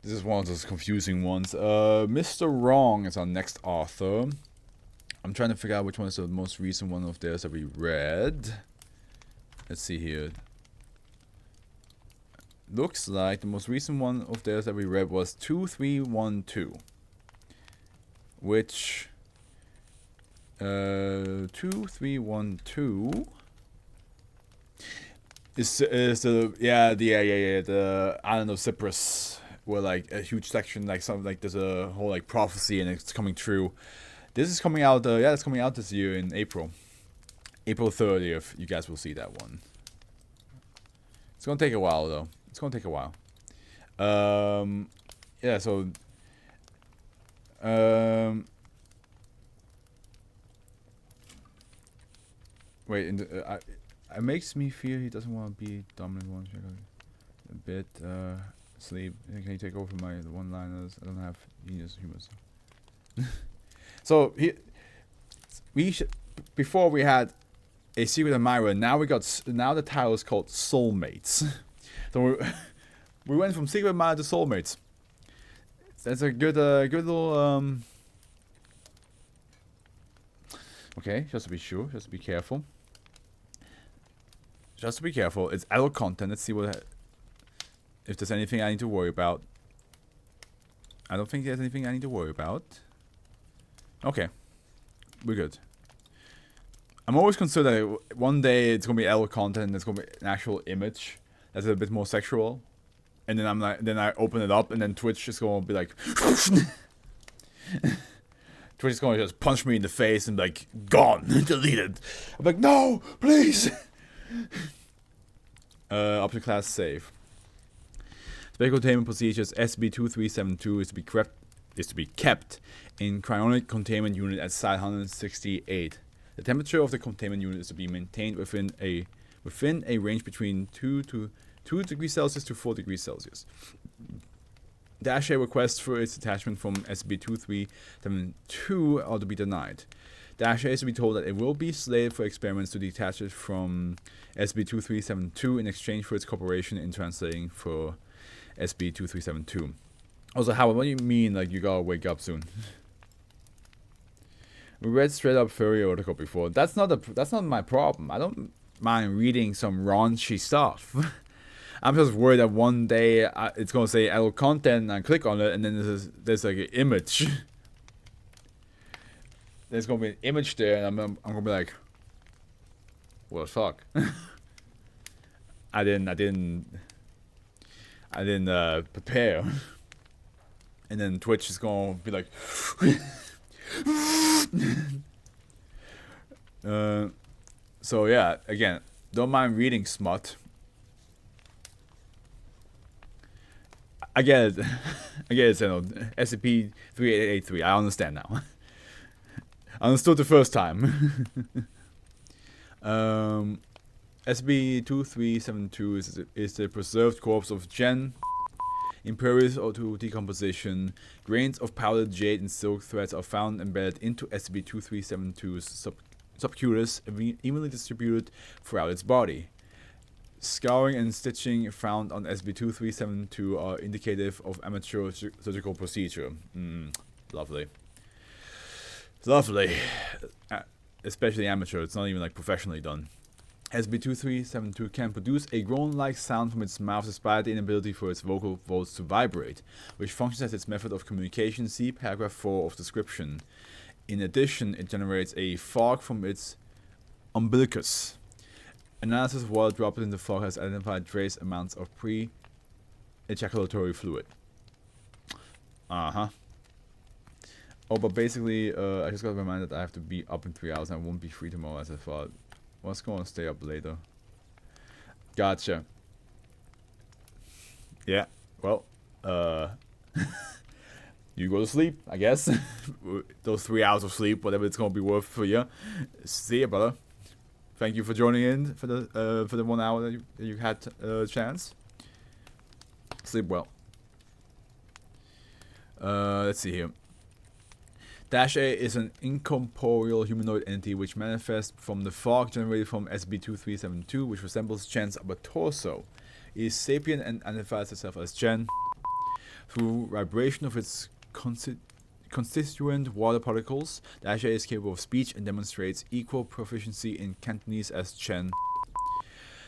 This is one of those confusing ones. Mr. Wrong is our next author. I'm trying to figure out which one is the most recent one of theirs that we read. Let's see here. Looks like the most recent one of theirs that we read was 2312. Which 2312 is the island of Cyprus, where like a huge section, like something like there's a whole like prophecy and it's coming true. This is coming out. It's coming out this year in April 30th. You guys will see that one. It's gonna take a while though. It's gonna take a while. Yeah. So. Wait. It makes me fear he doesn't want to be dominant one. A bit. Sleep. Can you take over my one-liners? I don't have genius humor. So before we had a secret admirer. Now the title is called Soulmates. So we went from secret admirer to Soulmates. That's a good little Okay, just to be sure, just to be careful. Just to be careful. It's adult content. Let's see if there's anything I need to worry about. I don't think there's anything I need to worry about. Okay, we're good. I'm always concerned that one day it's gonna be adult content and it's gonna be an actual image that's a bit more sexual, and then then I open it up and then Twitch is gonna be like, Twitch is gonna just punch me in the face and be like, gone, deleted. I'm like, no, please. Object class save. Special containment procedures SCP-2372 is to be kept in cryonic containment unit at Site 168. The temperature of the containment unit is to be maintained within a range between 2 degrees Celsius to 4 degrees Celsius. Dash A requests for its detachment from SCP-2372 are to be denied. Dash A is to be told that it will be slated for experiments to detach it from SCP-2372 in exchange for its cooperation in translating for SCP-2372. Also, Howard, what do you mean, like, you gotta wake up soon? We read straight up furry article before. That's not my problem. I don't mind reading some raunchy stuff. I'm just worried that one day it's gonna say adult content and I click on it and then there's like an image. There's gonna be an image there and I'm gonna be like, what the fuck? I didn't prepare. And then Twitch is gonna be like so yeah, again, don't mind reading smut. I get it. I get it, SCP-3883. I understand now. I understood the first time. SCP-2372 is the preserved corpse of Jen. Impervious to decomposition, grains of powdered jade and silk threads are found embedded into SCP-2372's subcutis, evenly distributed throughout its body. Scouring and stitching found on SCP-2372 are indicative of amateur surgical procedure. Lovely. Lovely. Especially amateur, it's not even like professionally done. SCP-2372 can produce a groan-like sound from its mouth despite the inability for its vocal folds to vibrate, which functions as its method of communication. See paragraph 4 of description. In addition, it generates a fog from its umbilicus. Analysis of water dropped in the fog has identified trace amounts of pre-ejaculatory fluid. Oh, but basically, I just got reminded that I have to be up in 3 hours and I won't be free tomorrow as I thought. What's going to stay up later? Gotcha. Yeah, well, you go to sleep, I guess. Those 3 hours of sleep, whatever it's going to be worth for you. See ya, brother. Thank you for joining in for the 1 hour that you had a chance. Sleep well. Let's see here. Dash A is an incorporeal humanoid entity which manifests from the fog generated from SCP-2372, which resembles Jen's upper torso. It is sapient and identifies itself as Jen. Through vibration of its constituent water particles, Dash A is capable of speech and demonstrates equal proficiency in Cantonese as Chen.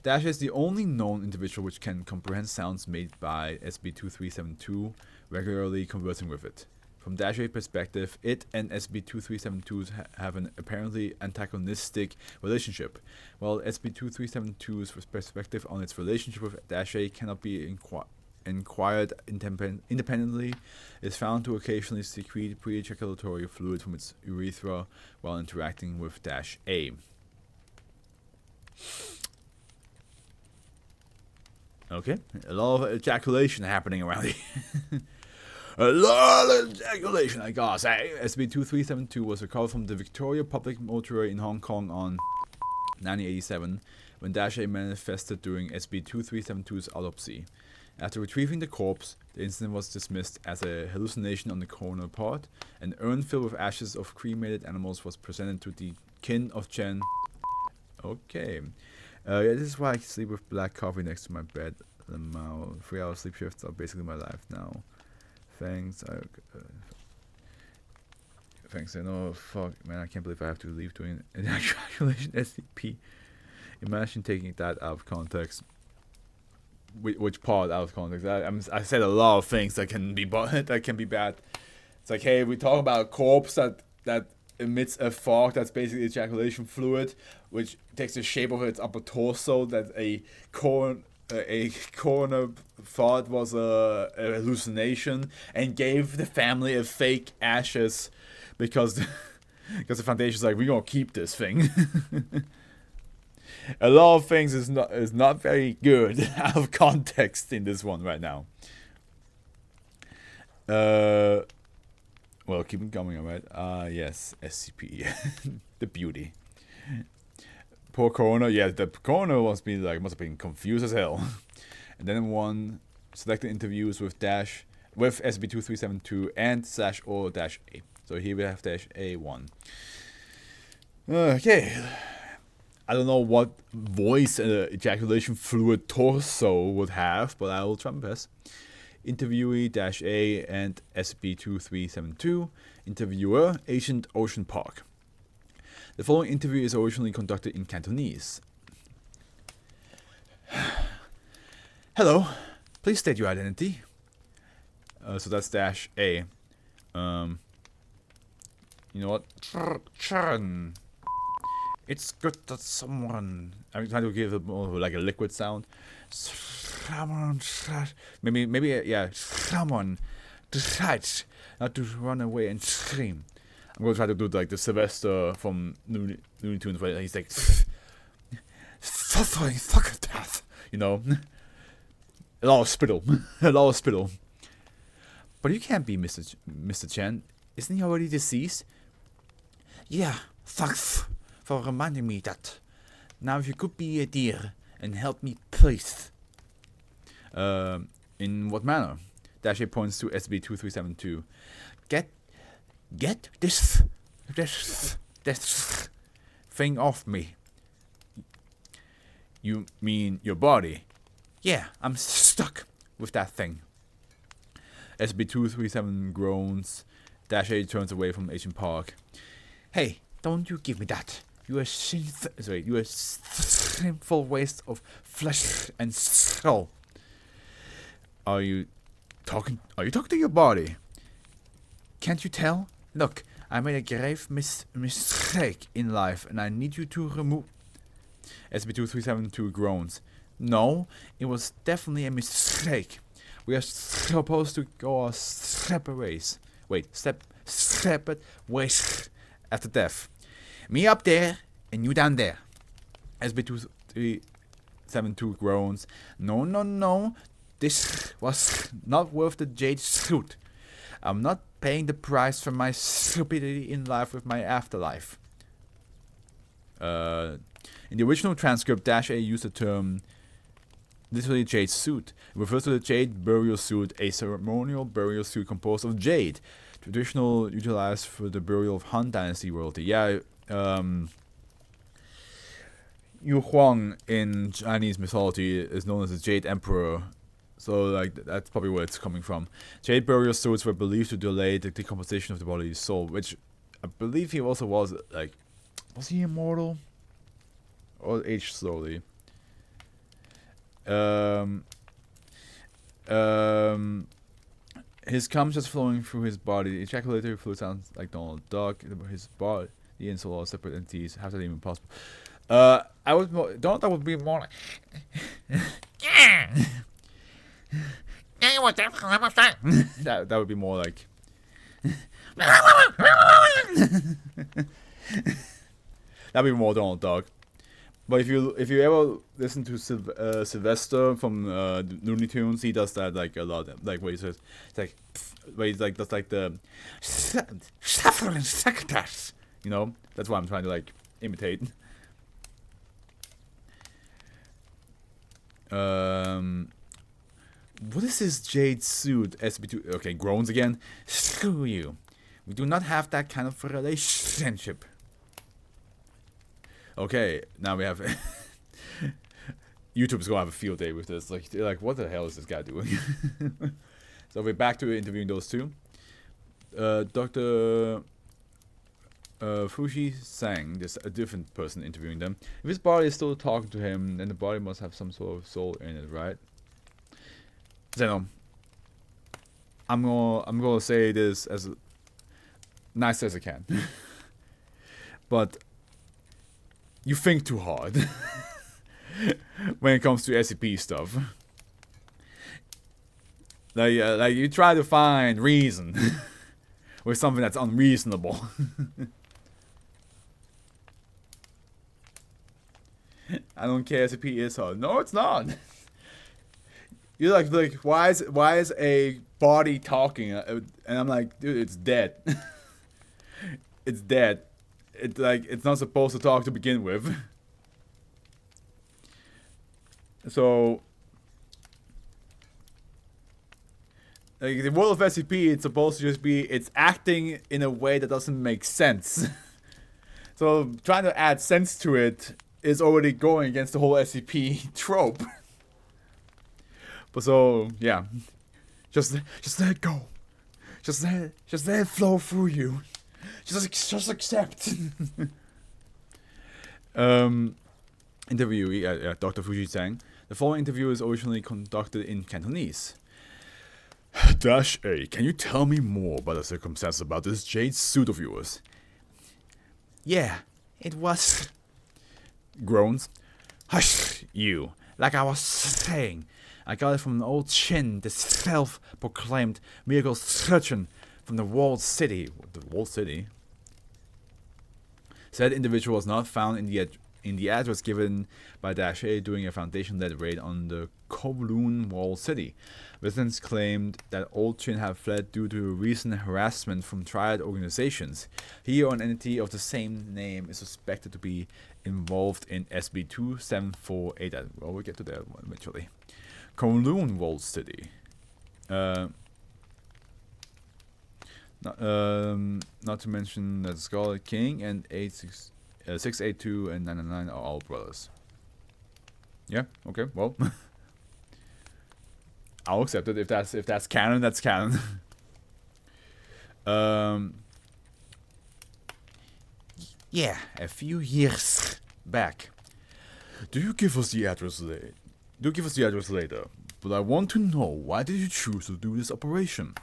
Dash A is the only known individual which can comprehend sounds made by SB2372, regularly conversing with it. From Dash A's perspective, it and SB2372 have an apparently antagonistic relationship. While SB2372's perspective on its relationship with Dash A cannot be inquired independently, is found to occasionally secrete pre-ejaculatory fluid from its urethra while interacting with Dash A. Okay, a lot of ejaculation happening around here. A lot of ejaculation, I gotta say. SB2372 was recovered from the Victoria Public Mortuary in Hong Kong on 1987 when Dash A manifested during SB2372's autopsy. After retrieving the corpse, the incident was dismissed as a hallucination on the coroner part. An urn filled with ashes of cremated animals was presented to the kin of Chen. Okay. Yeah, this is why I sleep with black coffee next to my bed. 3-hour sleep shifts are basically my life now. Thanks. Thanks. I know. Fuck, man. I can't believe I have to leave doing an ejaculation SCP. Imagine taking that out of context. Which part out of context? I said a lot of things that can be bad. It's like, hey, we talk about a corpse that emits a fog that's basically ejaculation fluid, which takes the shape of its upper torso. That a coroner thought was a hallucination and gave the family a fake ashes because the foundation's like, we're gonna keep this thing. A lot of things is not very good out of context in this one right now. Well, keep it going, alright. Yes, SCP. The beauty. Poor coroner. Yeah, the coroner must have been confused as hell. And then one selected interviews with SB2372 and /or-A. So here we have -A1. Okay. I don't know what voice ejaculation fluid torso would have, but I will try my best. Interviewee -A and SB2372. Interviewer Ancient Ocean Park. The following interview is originally conducted in Cantonese. Hello, please state your identity. So that's -A. You know what? Churn. It's good that someone. I'm trying to give it more like a liquid sound. Maybe yeah. Someone decides not to run away and scream. I'm gonna try to do like the Sylvester from Looney Tunes, where he's like, suffering fucking death. You know, a lot of spittle, a lot of spittle. But you can't be Mr. Chen. Isn't he already deceased? Yeah, thanks for reminding me that. Now if you could be a dear and help me, please. In what manner? Dash A points to SB2372. Get this thing off me. You mean your body? Yeah, I'm stuck with that thing. SB237 groans. Dash A turns away from Asian Park. Hey, don't you give me that. You are sinful waste of flesh and soul. Are you talking to your body? Can't you tell? Look, I made a grave mistake in life, and I need you to remove. SB2372 groans. No, it was definitely a mistake. We are supposed to go our separate ways. Separate ways after death. Me up there, and you down there. SB2372 groans. No. This was not worth the jade suit. I'm not paying the price for my stupidity in life with my afterlife. In the original transcript, Dash A used the term literally jade suit. It refers to the jade burial suit, a ceremonial burial suit composed of jade, traditional utilized for the burial of Han Dynasty royalty. Yeah, Yu Huang in Chinese mythology is known as the Jade Emperor, So, like, that's probably where it's coming from. Jade burial suits were believed to delay the decomposition of the body's soul, which I believe he also was, like, was he immortal? Or aged slowly? His cum just flowing through his body. Ejaculatory fluid sounds like Donald Duck. His body and soul are separate entities. How's that even possible? I would Donald Duck would be more like that would be more like that'd be more Donald Duck. But if you ever listen to Sylvester from Looney Tunes, he does that like a lot. Like where he says, it's like, where he's like does like the suffering sectors. You know, that's what I'm trying to like imitate. What is this jade suit? SCP-2. Okay, groans again. Screw you. We do not have that kind of relationship. Okay, now we have YouTube's gonna have a field day with this. Like, they're like, what the hell is this guy doing? So we're back to interviewing those two. Dr. Fushi Sang, this a different person interviewing them. If his body is still talking to him, then the body must have some sort of soul in it, right? Zeno, I'm gonna say this as nice as I can, but you think too hard when it comes to SCP stuff. Like you try to find reason with something that's unreasonable. I don't care. SCP is hard. No, it's not. You're like why is a body talking? And I'm like, dude, it's dead. It's dead. It's not supposed to talk to begin with. So, like, the world of SCP, it's supposed to just be, it's acting in a way that doesn't make sense. So trying to add sense to it is already going against the whole SCP trope. But so yeah, just let it go. Just let it flow through you. Just accept. Interview, Dr. Fuji sang. The following interview is originally conducted in Cantonese. Dash A, can you tell me more about the circumstances about this jade suit of yours? Yeah, it was. Groans. Hush, you. Like I was saying, I got it from an old Chin, this self-proclaimed miracle surgeon from the walled city. The walled city? Said individual was not found in the address given by Dash A during a Foundation-led raid on the Kowloon walled city. Residents claimed that Old Chin had fled due to recent harassment from triad organizations. He or an entity of the same name is suspected to be involved in SB2748. Well, we'll get to that one eventually. Kowloon walled city. Not to mention that Scarlet King and 682 and 999 are all brothers. Yeah, okay, well. I'll accept it. If that's canon, that's canon. Yeah, a few years back. Do you give us the address later? But I want to know, why did you choose to do this operation?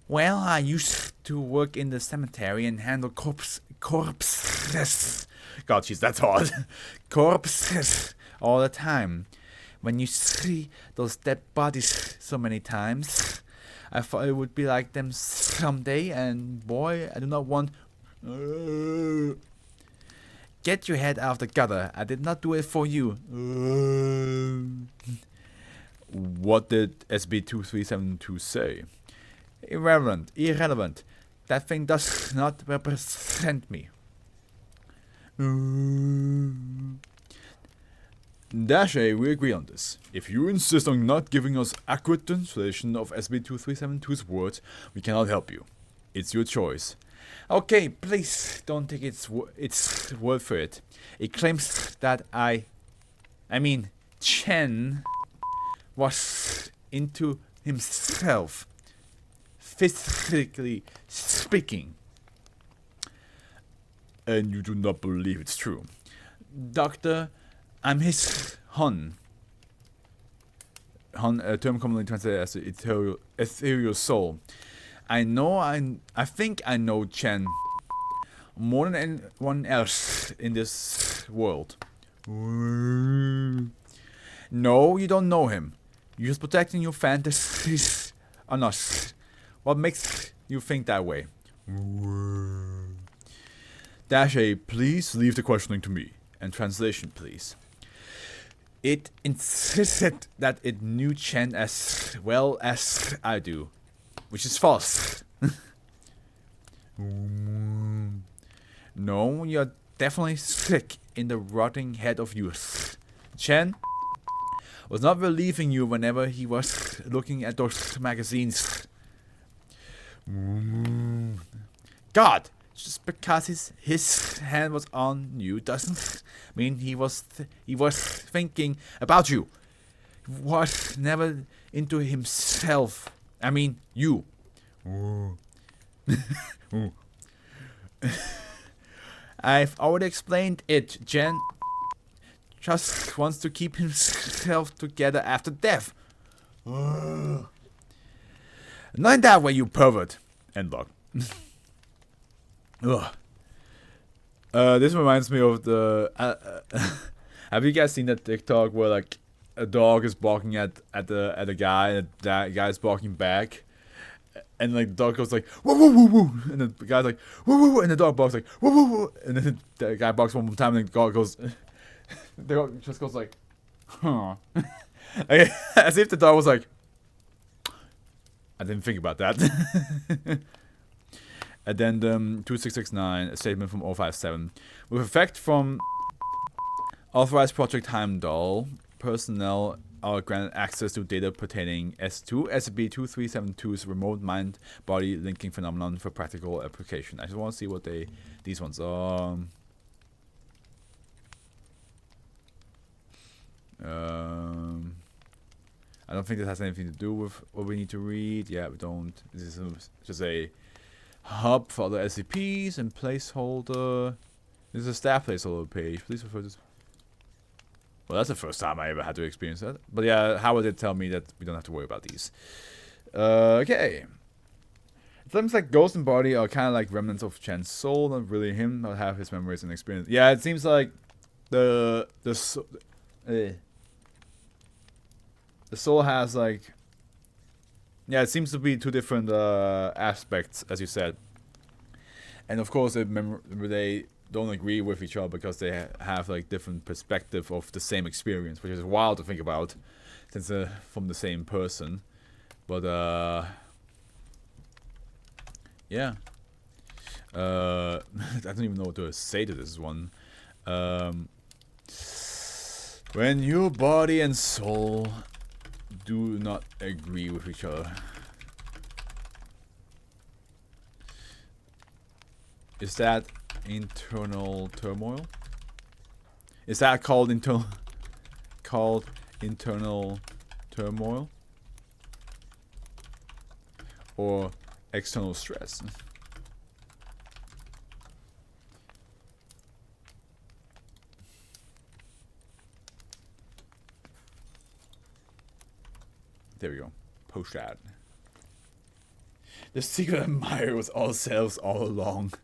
Well, I used to work in the cemetery and handle corpses. God, jeez, that's hard. Corpses all the time. When you see those dead bodies so many times, I thought it would be like them someday, and boy, I do not want... Get your head out of the gutter. I did not do it for you. What did SB2372 say? Irrelevant. That thing does not represent me. Dash A, we agree on this. If you insist on not giving us accurate translation of SB2372's words, we cannot help you. It's your choice. Okay, please don't take its word for it. It claims that Chen was into himself, physically speaking. And you do not believe it's true. Doctor, I'm his Hun. Hun, a term commonly translated as the ethereal soul. I think I know Chen more than anyone else in this world. No, you don't know him. You're just protecting your fantasies on us. What makes you think that way? Dash A, please leave the questioning to me. And translation, please. It insisted that it knew Chen as well as I do, which is false. No, you're definitely sick in the rotting head of yours. Chen was not relieving you whenever he was looking at those magazines. God! Just because his hand was on you doesn't mean he was thinking about you. He was never into himself. I mean, you. I've already explained it. Jen just wants to keep himself together after death. Not in that way, you pervert. End log. Ugh. This reminds me of the. Have you guys seen that TikTok where like a dog is barking at a guy and that guy's barking back, and like the dog goes like woo woo woo woo, and the guy's like woo woo woo, and the dog barks like woo woo woo, and then the guy barks one more time and the dog goes, the dog just goes like, huh, like, as if the dog was like, I didn't think about that. Addendum 2669, a statement from 057. With effect from authorized Project Heimdall, personnel are granted access to data pertaining to SCP-2372's remote mind-body linking phenomenon for practical application. I just want to see what these ones are. I don't think this has anything to do with what we need to read. Yeah, we don't. This is just a hub for other SCPs and placeholder. This is a staff placeholder page. Please refer to this. Well, that's the first time I ever had to experience that. But yeah, Howard did tell me that we don't have to worry about these. Okay. It seems like Ghost and Body are kind of like remnants of Chen's soul, not really him, but have his memories and experience. Yeah, it seems like the soul has like, yeah, it seems to be two different aspects, as you said. And of course, they don't agree with each other because they have like different perspective of the same experience, which is wild to think about, since they're from the same person. But yeah, I don't even know what to say to this one. When your body and soul do not agree with each other. Is that internal turmoil? Is that called internal turmoil? Or external stress? There we go. Post that. The secret admirer was ourselves all along.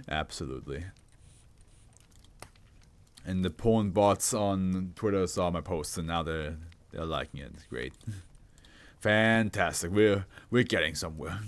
Absolutely. And the porn bots on Twitter saw my posts and now they're liking it. Great. Fantastic. We're getting somewhere.